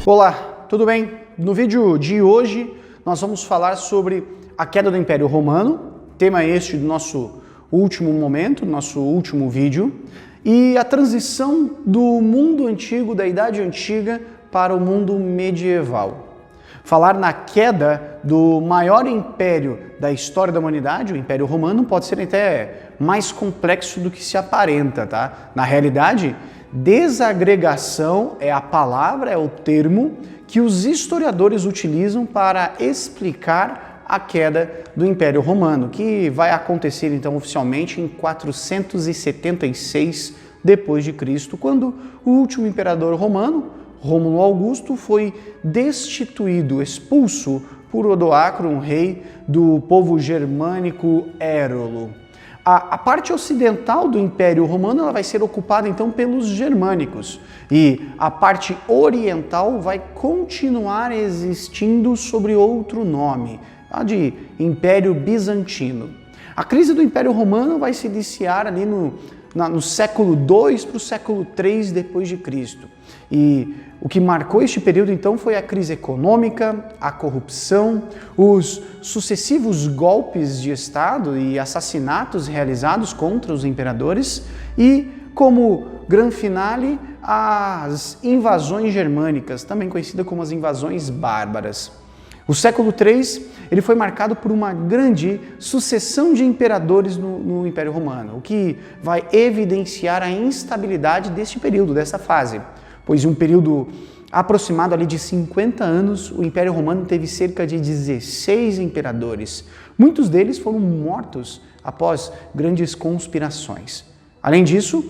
Olá, tudo bem? No vídeo de hoje nós vamos falar sobre a queda do Império Romano, tema este do nosso último momento, nosso último vídeo, e a transição do mundo antigo, da Idade Antiga, para o mundo medieval. Falar na queda do maior império da história da humanidade, o Império Romano, pode ser até mais complexo do que se aparenta, tá? Na realidade, desagregação é a palavra, é o termo que os historiadores utilizam para explicar a queda do Império Romano, que vai acontecer então oficialmente em 476 depois de Cristo, quando o último imperador romano, Rômulo Augusto, foi destituído, expulso por Odoacro, um rei do povo germânico Érolo. A parte ocidental do Império Romano ela vai ser ocupada então pelos germânicos e a parte oriental vai continuar existindo sob outro nome, a de Império Bizantino. A crise do Império Romano vai se iniciar ali no século II para o século III depois de Cristo. E o que marcou este período então foi a crise econômica, a corrupção, os sucessivos golpes de Estado e assassinatos realizados contra os imperadores e, como grande finale, as invasões germânicas, também conhecidas como as invasões bárbaras. O século III ele foi marcado por uma grande sucessão de imperadores no Império Romano, o que vai evidenciar a instabilidade deste período, dessa fase. Pois em um período aproximado ali de 50 anos, o Império Romano teve cerca de 16 imperadores. Muitos deles foram mortos após grandes conspirações. Além disso,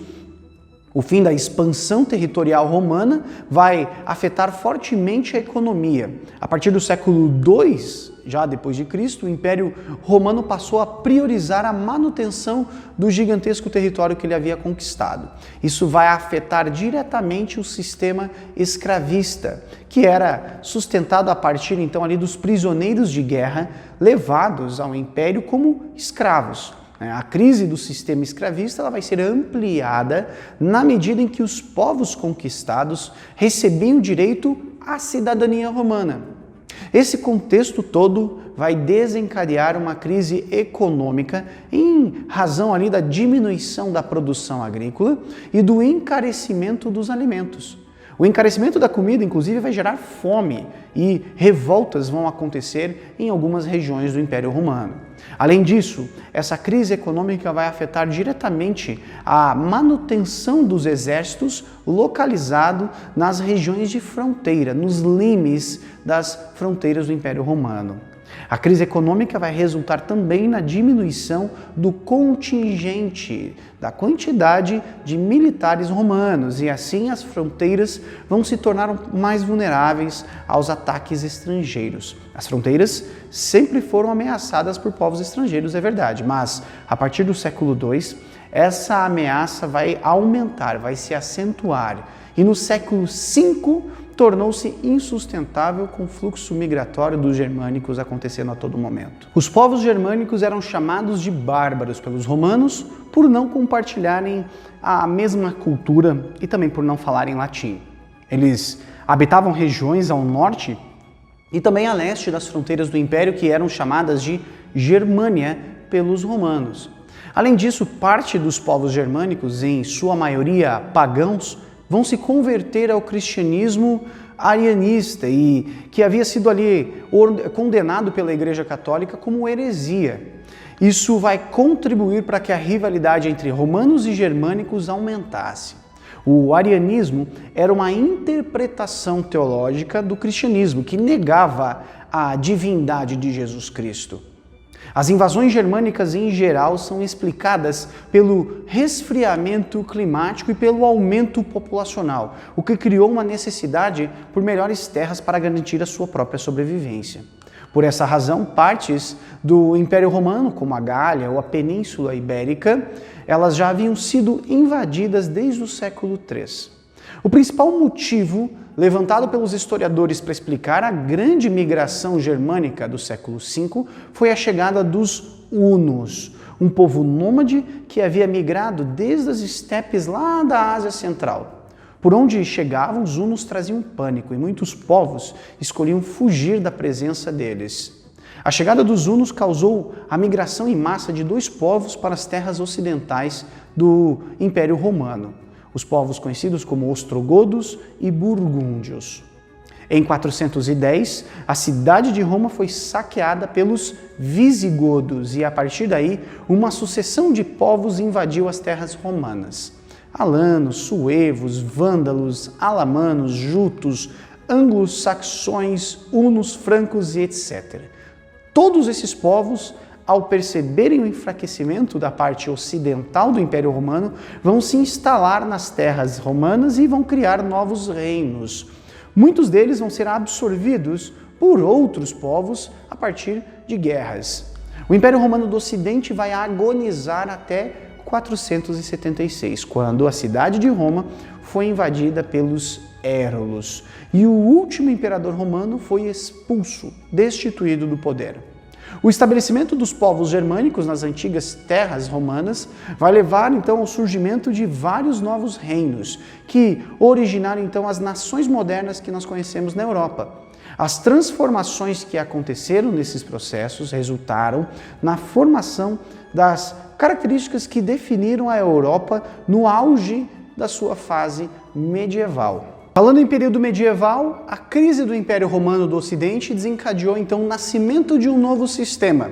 o fim da expansão territorial romana vai afetar fortemente a economia. A partir do século II, já depois de Cristo, o Império Romano passou a priorizar a manutenção do gigantesco território que ele havia conquistado. Isso vai afetar diretamente o sistema escravista, que era sustentado a partir então ali dos prisioneiros de guerra levados ao Império como escravos. A crise do sistema escravista ela vai ser ampliada na medida em que os povos conquistados recebiam direito à cidadania romana. Esse contexto todo vai desencadear uma crise econômica em razão ali da diminuição da produção agrícola e do encarecimento dos alimentos. O encarecimento da comida, inclusive, vai gerar fome e revoltas vão acontecer em algumas regiões do Império Romano. Além disso, essa crise econômica vai afetar diretamente a manutenção dos exércitos localizados nas regiões de fronteira, nos limes das fronteiras do Império Romano. A crise econômica vai resultar também na diminuição do contingente, da quantidade de militares romanos, e assim as fronteiras vão se tornar mais vulneráveis aos ataques estrangeiros. As fronteiras sempre foram ameaçadas por povos estrangeiros, é verdade, mas a partir do século II, essa ameaça vai aumentar, vai se acentuar, e no século V, tornou-se insustentável com o fluxo migratório dos germânicos acontecendo a todo momento. Os povos germânicos eram chamados de bárbaros pelos romanos por não compartilharem a mesma cultura e também por não falarem latim. Eles habitavam regiões ao norte e também a leste das fronteiras do Império que eram chamadas de Germânia pelos romanos. Além disso, parte dos povos germânicos, em sua maioria pagãos, vão se converter ao cristianismo arianista e que havia sido ali condenado pela Igreja Católica como heresia. Isso vai contribuir para que a rivalidade entre romanos e germânicos aumentasse. O arianismo era uma interpretação teológica do cristianismo que negava a divindade de Jesus Cristo. As invasões germânicas em geral são explicadas pelo resfriamento climático e pelo aumento populacional, o que criou uma necessidade por melhores terras para garantir a sua própria sobrevivência. Por essa razão, partes do Império Romano, como a Gália ou a Península Ibérica, elas já haviam sido invadidas desde o século III. O principal motivo levantado pelos historiadores para explicar a grande migração germânica do século V foi a chegada dos hunos, um povo nômade que havia migrado desde as estepes lá da Ásia Central. Por onde chegavam, os hunos traziam pânico e muitos povos escolhiam fugir da presença deles. A chegada dos hunos causou a migração em massa de 2 povos para as terras ocidentais do Império Romano, os povos conhecidos como ostrogodos e burgúndios. Em 410, a cidade de Roma foi saqueada pelos visigodos e, a partir daí, uma sucessão de povos invadiu as terras romanas. Alanos, suevos, vândalos, alamanos, jutos, anglo-saxões, hunos, francos e etc. Todos esses povos, ao perceberem o enfraquecimento da parte ocidental do Império Romano, vão se instalar nas terras romanas e vão criar novos reinos. Muitos deles vão ser absorvidos por outros povos a partir de guerras. O Império Romano do Ocidente vai agonizar até 476, quando a cidade de Roma foi invadida pelos Érulos e o último imperador romano foi expulso, destituído do poder. O estabelecimento dos povos germânicos nas antigas terras romanas vai levar então ao surgimento de vários novos reinos, que originaram então as nações modernas que nós conhecemos na Europa. As transformações que aconteceram nesses processos resultaram na formação das características que definiram a Europa no auge da sua fase medieval. Falando em período medieval, a crise do Império Romano do Ocidente desencadeou então o nascimento de um novo sistema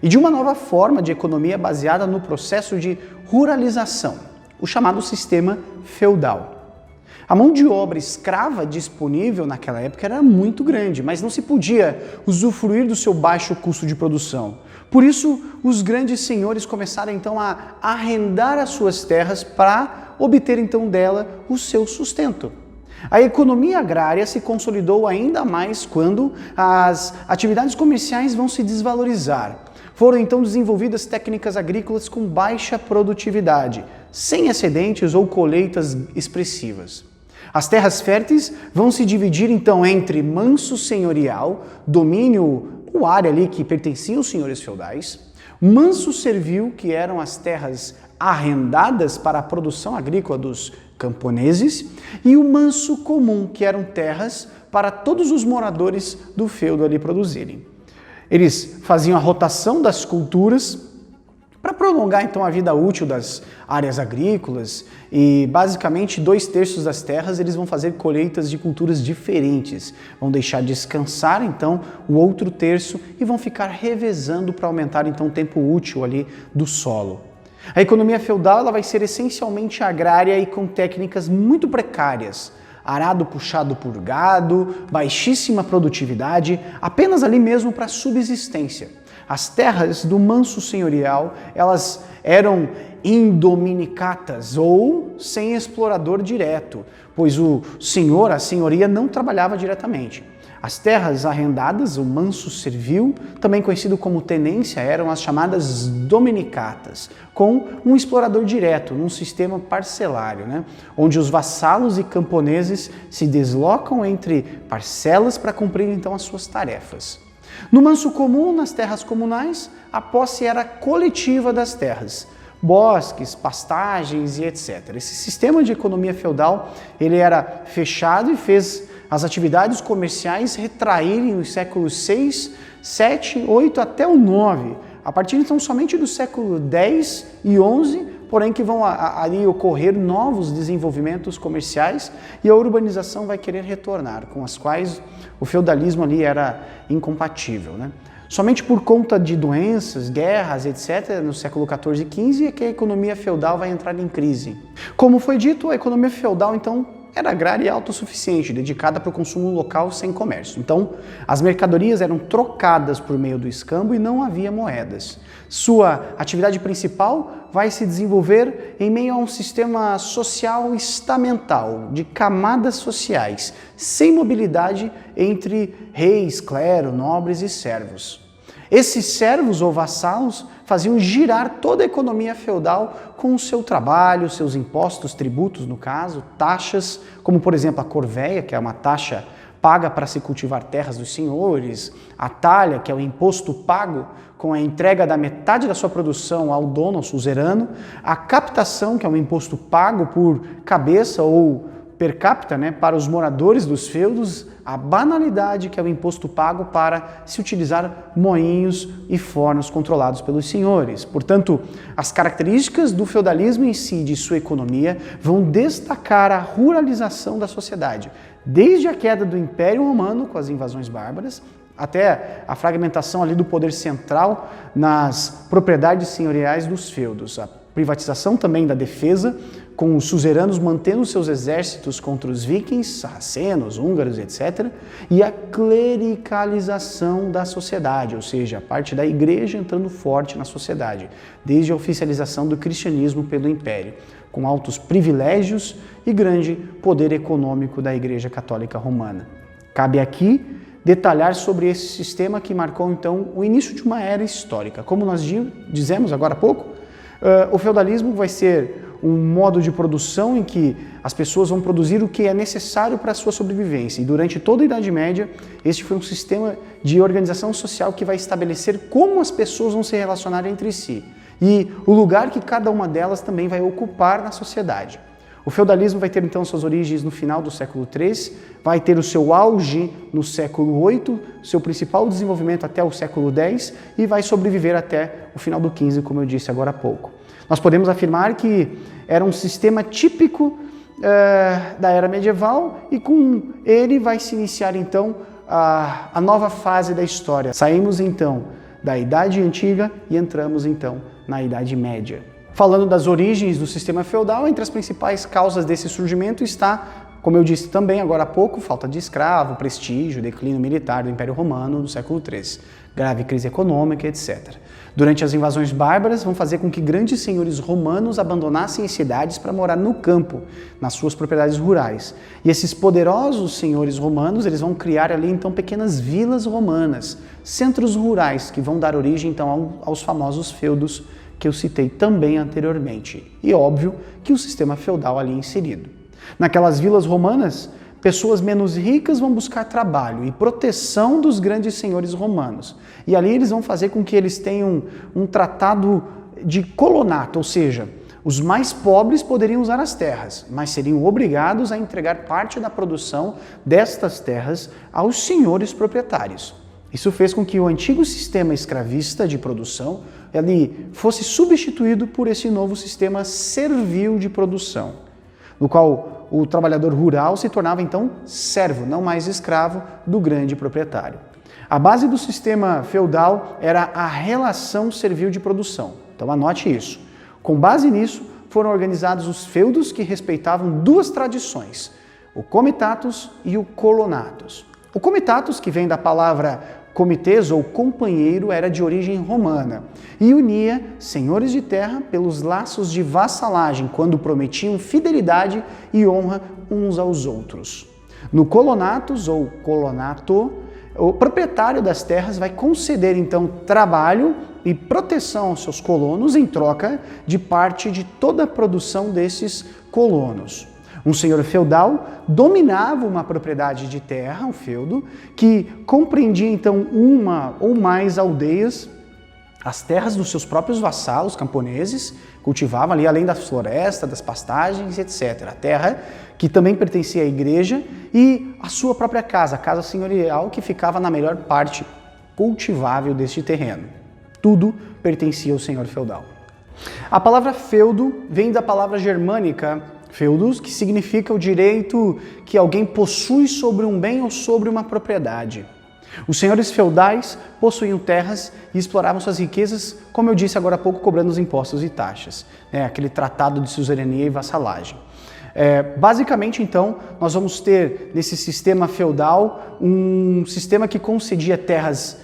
e de uma nova forma de economia baseada no processo de ruralização, o chamado sistema feudal. A mão de obra escrava disponível naquela época era muito grande, mas não se podia usufruir do seu baixo custo de produção. Por isso, os grandes senhores começaram então a arrendar as suas terras para obter então dela o seu sustento. A economia agrária se consolidou ainda mais quando as atividades comerciais vão se desvalorizar. Foram então desenvolvidas técnicas agrícolas com baixa produtividade, sem excedentes ou colheitas expressivas. As terras férteis vão se dividir então entre manso senhorial, domínio ou área ali que pertencia aos senhores feudais, manso servil, que eram as terras arrendadas para a produção agrícola dos camponeses, e o manso comum, que eram terras para todos os moradores do feudo ali produzirem. Eles faziam a rotação das culturas para prolongar então a vida útil das áreas agrícolas e basicamente 2/3 das terras eles vão fazer colheitas de culturas diferentes, vão deixar descansar então o outro terço e vão ficar revezando para aumentar então o tempo útil ali do solo. A economia feudal ela vai ser essencialmente agrária e com técnicas muito precárias. Arado puxado por gado, baixíssima produtividade, apenas ali mesmo para subsistência. As terras do manso senhorial, elas eram indominicatas ou sem explorador direto, pois o senhor, a senhoria, não trabalhava diretamente. As terras arrendadas, o manso servil, também conhecido como tenência, eram as chamadas dominicatas, com um explorador direto, num sistema parcelário, onde os vassalos e camponeses se deslocam entre parcelas para cumprir então as suas tarefas. No manso comum, nas terras comunais, a posse era coletiva das terras, bosques, pastagens e etc. Esse sistema de economia feudal ele era fechado e fez as atividades comerciais retraírem nos séculos 6, 7, 8 até o 9. A partir então somente do século 10 e 11, porém que vão ali ocorrer novos desenvolvimentos comerciais e a urbanização vai querer retornar, com as quais o feudalismo ali era incompatível, Somente por conta de doenças, guerras, etc., no século 14 e 15 é que a economia feudal vai entrar em crise. Como foi dito, a economia feudal, então, era agrária e autossuficiente, dedicada para o consumo local sem comércio. Então, as mercadorias eram trocadas por meio do escambo e não havia moedas. Sua atividade principal vai se desenvolver em meio a um sistema social estamental, de camadas sociais, sem mobilidade entre reis, clero, nobres e servos. Esses servos ou vassalos faziam girar toda a economia feudal com o seu trabalho, seus impostos, tributos no caso, taxas, como por exemplo a corvéia, que é uma taxa paga para se cultivar terras dos senhores, a talha, que é o imposto pago com a entrega da metade da sua produção ao dono, ao suzerano, a captação, que é um imposto pago por cabeça ou per capita, né, para os moradores dos feudos, a banalidade que é o imposto pago para se utilizar moinhos e fornos controlados pelos senhores. Portanto, as características do feudalismo em si, de sua economia, vão destacar a ruralização da sociedade, desde a queda do Império Romano com as invasões bárbaras, até a fragmentação ali do poder central nas propriedades senhoriais dos feudos, a privatização também da defesa, com os suzeranos mantendo seus exércitos contra os vikings, sarracenos, húngaros, etc., e a clericalização da sociedade, ou seja, a parte da igreja entrando forte na sociedade, desde a oficialização do cristianismo pelo império, com altos privilégios e grande poder econômico da Igreja Católica Romana. Cabe aqui detalhar sobre esse sistema que marcou então o início de uma era histórica. Como nós dizemos agora há pouco, o feudalismo vai ser um modo de produção em que as pessoas vão produzir o que é necessário para a sua sobrevivência. E durante toda a Idade Média, este foi um sistema de organização social que vai estabelecer como as pessoas vão se relacionar entre si e o lugar que cada uma delas também vai ocupar na sociedade. O feudalismo vai ter então suas origens no final do século III, vai ter o seu auge no século VIII, seu principal desenvolvimento até o século X e vai sobreviver até o final do XV, como eu disse agora há pouco. Nós podemos afirmar que era um sistema típico da era medieval e com ele vai se iniciar então a nova fase da história. Saímos então da Idade Antiga e entramos então na Idade Média. Falando das origens do sistema feudal, entre as principais causas desse surgimento está, como eu disse também agora há pouco, falta de escravo, prestígio, declínio militar do Império Romano do século III, grave crise econômica, etc. Durante as invasões bárbaras, vão fazer com que grandes senhores romanos abandonassem as cidades para morar no campo, nas suas propriedades rurais. E esses poderosos senhores romanos, eles vão criar ali então pequenas vilas romanas, centros rurais que vão dar origem então aos famosos feudos que eu citei também anteriormente. E óbvio que o sistema feudal ali inserido. Naquelas vilas romanas, pessoas menos ricas vão buscar trabalho e proteção dos grandes senhores romanos. E ali eles vão fazer com que eles tenham um tratado de colonato, ou seja, os mais pobres poderiam usar as terras, mas seriam obrigados a entregar parte da produção destas terras aos senhores proprietários. Isso fez com que o antigo sistema escravista de produção ele fosse substituído por esse novo sistema servil de produção, no qual o trabalhador rural se tornava então servo, não mais escravo do grande proprietário. A base do sistema feudal era a relação servil de produção. Então anote isso. Com base nisso, foram organizados os feudos que respeitavam duas tradições, o comitatus e o colonatus. O comitatus, que vem da palavra comitês ou companheiro, era de origem romana e unia senhores de terra pelos laços de vassalagem, quando prometiam fidelidade e honra uns aos outros. No colonatus ou colonato, o proprietário das terras vai conceder então trabalho e proteção aos seus colonos em troca de parte de toda a produção desses colonos. Um senhor feudal dominava uma propriedade de terra, um feudo, que compreendia então uma ou mais aldeias, as terras dos seus próprios vassalos camponeses, cultivavam ali além da floresta, das pastagens, etc. A terra que também pertencia à igreja e a sua própria casa, a casa senhorial que ficava na melhor parte cultivável deste terreno. Tudo pertencia ao senhor feudal. A palavra feudo vem da palavra germânica feudus, que significa o direito que alguém possui sobre um bem ou sobre uma propriedade. Os senhores feudais possuíam terras e exploravam suas riquezas, como eu disse agora há pouco, cobrando os impostos e taxas, aquele tratado de suzerania e vassalagem. Basicamente, então, nós vamos ter nesse sistema feudal um sistema que concedia terras.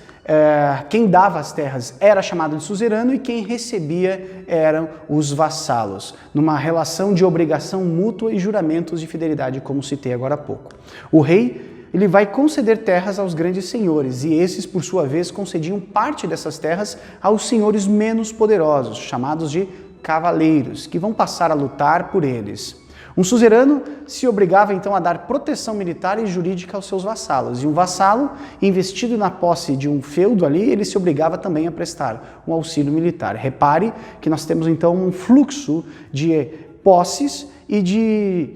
Quem dava as terras era chamado de suzerano e quem recebia eram os vassalos, numa relação de obrigação mútua e juramentos de fidelidade, como citei agora há pouco. O rei ele vai conceder terras aos grandes senhores e esses, por sua vez, concediam parte dessas terras aos senhores menos poderosos, chamados de cavaleiros, que vão passar a lutar por eles. Um suzerano se obrigava então a dar proteção militar e jurídica aos seus vassalos, e um vassalo, investido na posse de um feudo ali, ele se obrigava também a prestar um auxílio militar. Repare que nós temos então um fluxo de posses e de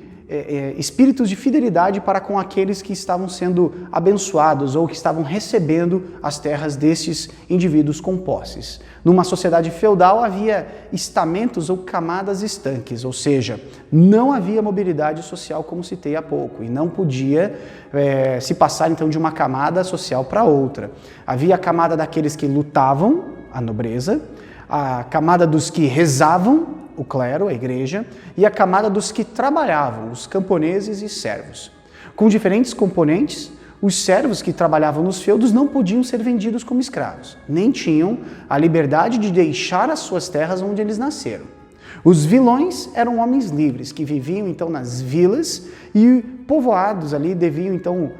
espíritos de fidelidade para com aqueles que estavam sendo abençoados ou que estavam recebendo as terras destes indivíduos com posses. Numa sociedade feudal havia estamentos ou camadas estanques, ou seja, não havia mobilidade social como citei há pouco e não podia se passar então de uma camada social para outra. Havia a camada daqueles que lutavam, a nobreza, a camada dos que rezavam, o clero, a igreja, e a camada dos que trabalhavam, os camponeses e servos. Com diferentes componentes, os servos que trabalhavam nos feudos não podiam ser vendidos como escravos, nem tinham a liberdade de deixar as suas terras onde eles nasceram. Os vilões eram homens livres, que viviam então nas vilas e povoados ali deviam então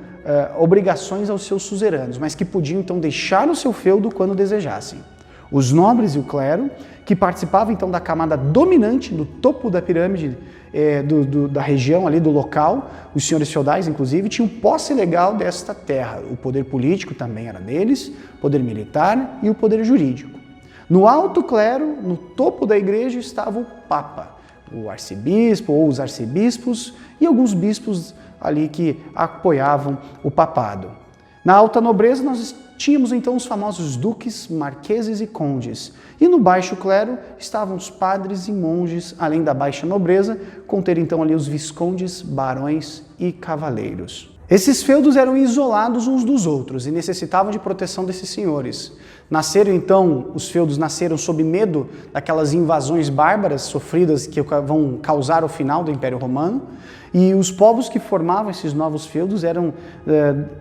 obrigações aos seus suzeranos, mas que podiam então deixar o seu feudo quando desejassem. Os nobres e o clero, que participavam então da camada dominante no topo da pirâmide da região ali do local, os senhores feudais inclusive, tinham posse legal desta terra. O poder político também era deles, o poder militar e o poder jurídico. No alto clero, no topo da igreja, estava o Papa, o arcebispo ou os arcebispos e alguns bispos ali que apoiavam o papado. Na alta nobreza nós tínhamos então os famosos duques, marqueses e condes. E no baixo clero estavam os padres e monges, além da baixa nobreza, conter então ali os viscondes, barões e cavaleiros. Esses feudos eram isolados uns dos outros e necessitavam de proteção desses senhores. Os feudos nasceram sob medo daquelas invasões bárbaras sofridas que vão causar o final do Império Romano, e os povos que formavam esses novos feudos eram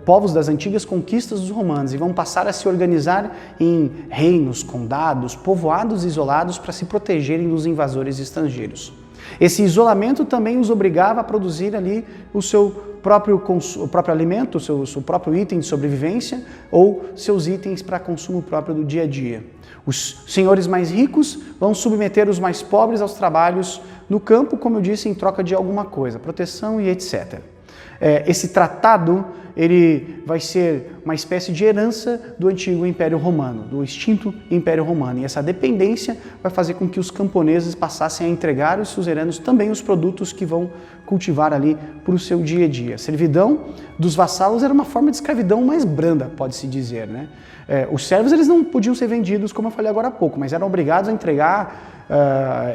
povos das antigas conquistas dos romanos e vão passar a se organizar em reinos, condados, povoados isolados para se protegerem dos invasores estrangeiros. Esse isolamento também os obrigava a produzir ali o seu próprio alimento, o seu próprio item de sobrevivência ou seus itens para consumo próprio do dia a dia. Os senhores mais ricos vão submeter os mais pobres aos trabalhos no campo, como eu disse, em troca de alguma coisa, proteção e etc. Esse tratado ele vai ser uma espécie de herança do antigo Império Romano, do extinto Império Romano. E essa dependência vai fazer com que os camponeses passassem a entregar aos suzeranos também os produtos que vão cultivar ali para o seu dia a dia. A servidão dos vassalos era uma forma de escravidão mais branda, pode-se dizer, né? Os servos eles não podiam ser vendidos, como eu falei agora há pouco, mas eram obrigados a entregar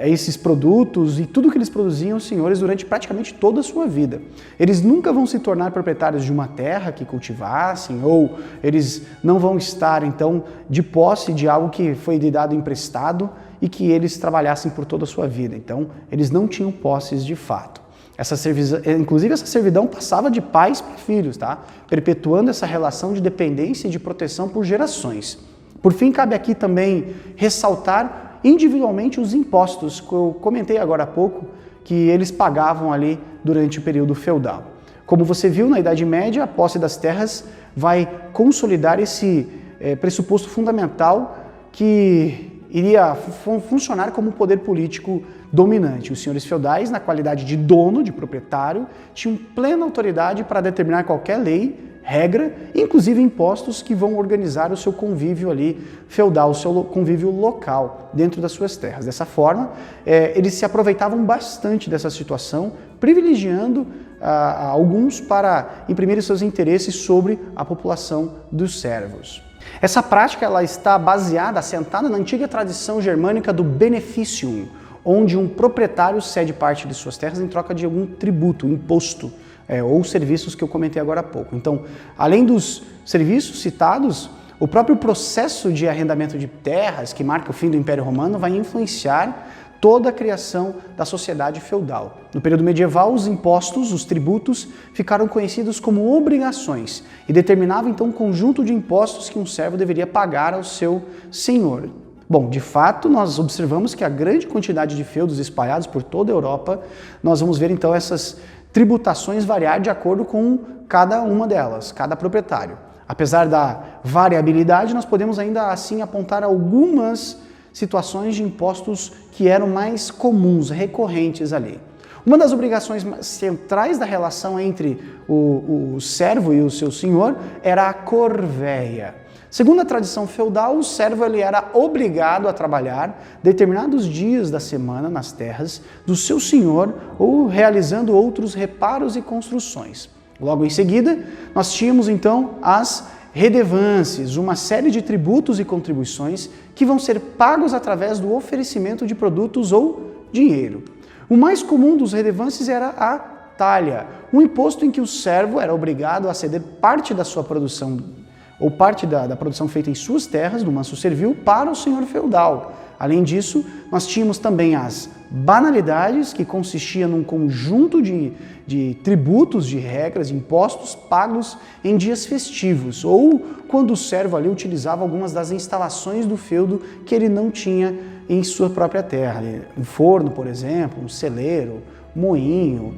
esses produtos e tudo que eles produziam aos senhores durante praticamente toda a sua vida. Eles nunca vão se tornar proprietários de uma terra que cultivassem, ou eles não vão estar, então, de posse de algo que foi lhe dado emprestado e que eles trabalhassem por toda a sua vida. Então, eles não tinham posses de fato. Inclusive, essa servidão passava de pais para filhos, tá? Perpetuando essa relação de dependência e de proteção por gerações. Por fim, cabe aqui também ressaltar individualmente os impostos que eu comentei agora há pouco, que eles pagavam ali durante o período feudal. Como você viu, na Idade Média, a posse das terras vai consolidar esse pressuposto fundamental que iria funcionar como um poder político dominante. Os senhores feudais, na qualidade de dono, de proprietário, tinham plena autoridade para determinar qualquer lei, regra, inclusive impostos que vão organizar o seu convívio ali feudal, o seu convívio local dentro das suas terras. Dessa forma, eles se aproveitavam bastante dessa situação, privilegiando alguns para imprimir seus interesses sobre a população dos servos. Essa prática ela está baseada, assentada na antiga tradição germânica do beneficium, onde um proprietário cede parte de suas terras em troca de algum tributo, imposto, ou serviços que eu comentei agora há pouco. Então, além dos serviços citados, o próprio processo de arrendamento de terras, que marca o fim do Império Romano, vai influenciar toda a criação da sociedade feudal. No período medieval, os impostos, os tributos, ficaram conhecidos como obrigações e determinavam então um conjunto de impostos que um servo deveria pagar ao seu senhor. Bom, de fato, nós observamos que a grande quantidade de feudos espalhados por toda a Europa, nós vamos ver então essas tributações variar de acordo com cada uma delas, cada proprietário. Apesar da variabilidade, nós podemos ainda assim apontar algumas situações de impostos que eram mais comuns, recorrentes ali. Uma das obrigações centrais da relação entre o servo e o seu senhor era a corveia. Segundo a tradição feudal, o servo ele era obrigado a trabalhar determinados dias da semana nas terras do seu senhor ou realizando outros reparos e construções. Logo em seguida, nós tínhamos então as redevâncias, uma série de tributos e contribuições que vão ser pagos através do oferecimento de produtos ou dinheiro. O mais comum dos redevâncias era a talha, um imposto em que o servo era obrigado a ceder parte da sua produção ou parte da produção feita em suas terras, do manso servil, para o senhor feudal. Além disso, nós tínhamos também as banalidades, que consistia num conjunto de tributos, de regras, de impostos pagos em dias festivos, ou quando o servo ali utilizava algumas das instalações do feudo que ele não tinha em sua própria terra. Um forno, por exemplo, um celeiro, moinho,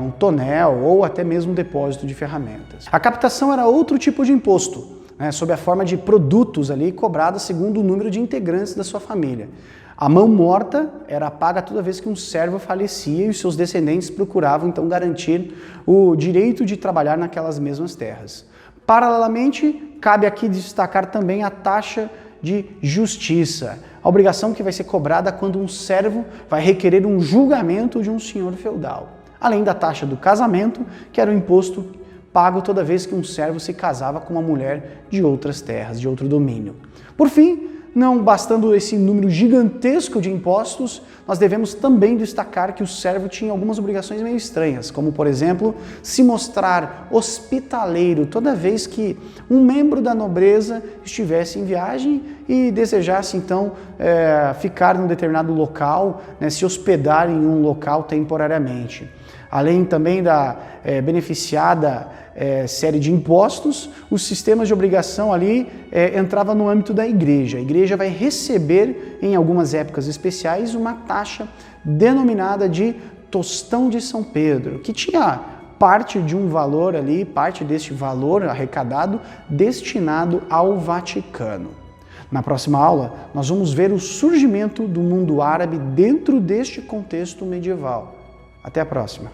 um tonel ou até mesmo um depósito de ferramentas. A captação era outro tipo de imposto, sob a forma de produtos ali cobrados segundo o número de integrantes da sua família. A mão morta era paga toda vez que um servo falecia e os seus descendentes procuravam então garantir o direito de trabalhar naquelas mesmas terras. Paralelamente, cabe aqui destacar também a taxa de justiça, a obrigação que vai ser cobrada quando um servo vai requerer um julgamento de um senhor feudal, além da taxa do casamento, que era o imposto pago toda vez que um servo se casava com uma mulher de outras terras, de outro domínio. Por fim, não bastando esse número gigantesco de impostos, nós devemos também destacar que o servo tinha algumas obrigações meio estranhas, como, por exemplo, se mostrar hospitaleiro toda vez que um membro da nobreza estivesse em viagem e desejasse, então, ficar num determinado local, se hospedar em um local temporariamente. Além também da beneficiada série de impostos, os sistemas de obrigação ali entrava no âmbito da igreja. A igreja vai receber, em algumas épocas especiais, uma taxa denominada de tostão de São Pedro, que tinha parte de um valor ali, parte deste valor arrecadado, destinado ao Vaticano. Na próxima aula, nós vamos ver o surgimento do mundo árabe dentro deste contexto medieval. Até a próxima!